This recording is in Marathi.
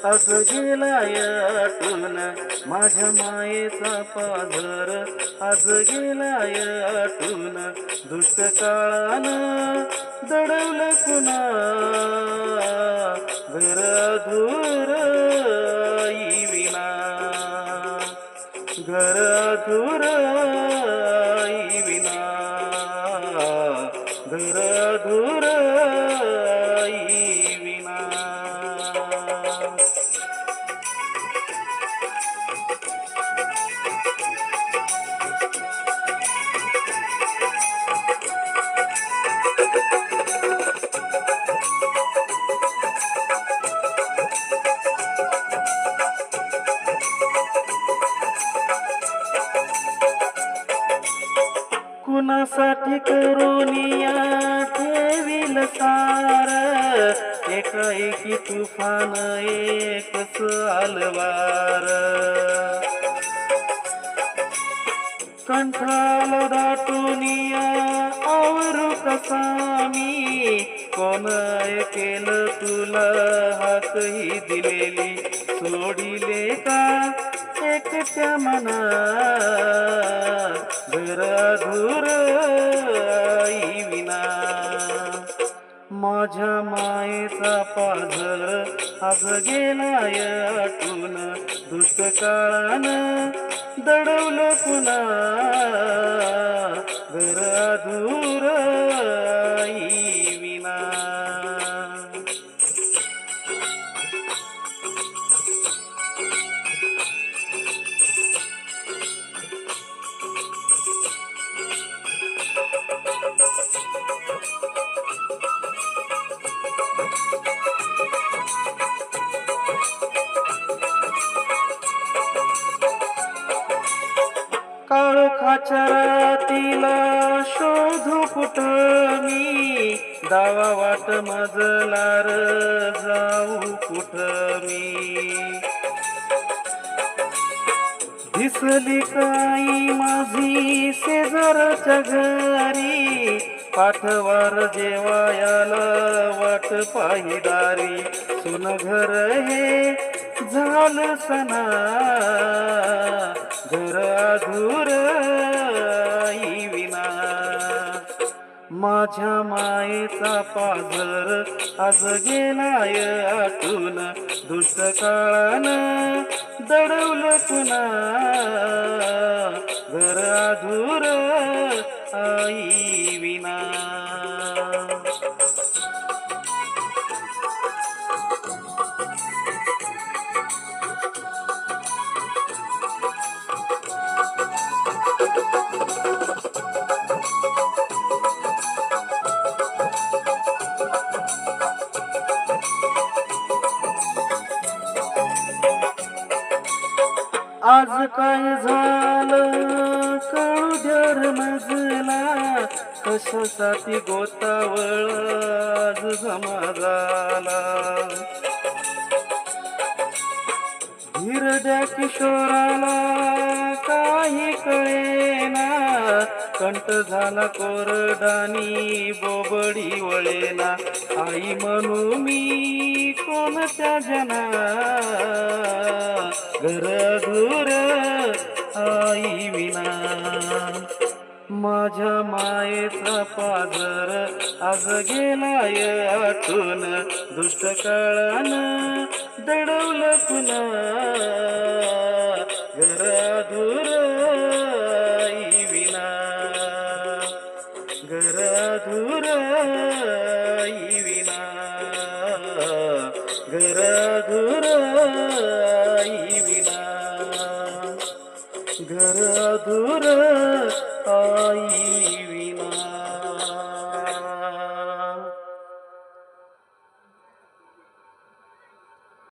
आज गेलाय आटून माझ्या मायेचा पाझर, आज गेलाय आटून दुष्ट काळानं दडवलं पुन्हा घर अधूर आई विना, घर अधूर आई विना, घर अधूर आई विना. कुणासाठी करुनिया ठेवील सार, एकाएकी तुफान एकच आलवार. कंठाल दाटुनिया आवरू कसा मी, कोण ऐकेल तुला हातही दिलेली, सोडिले का एकट्या मना घर अधूर आई विना. माझ्या मायेचा पाझर आज गेलाय आटून दुष्ट काळानं दडवलं पुन्हा घर अधूर आई विना. काळोखाच्या रातीला शोधू कुठं मी, दावा वाट मजलार जाऊ कुठं मी. दिसली काही माझी शेजारच्या घरी, पाठवार जेवायाला वाट पाहिदारी. सुन घर हे झालं सना घर अधूर आई विना. माझ्या मायेचा पाझर आज गेलाय आटून दुष्ट काळानं दडवलं पुन्हा घर अधूर आई विना. आज काय झालं कळू द्यार मजला, कशासाठी गोतावळ आज जमा झाला. हिरड्या किशोराला काही कळेना, कंठ झाला कोरडानी बोबडी वळेना. आई म्हणू मी कोणत्या जना घर अधूर आई विना. माझ्या मायेचा पाझर आज गेलाय आटून दुष्ट काळानं दडवलं पुन्हा घर अधूर आई विना, घर अधूर आई विना, घर अधूर आई विना, घर अधूर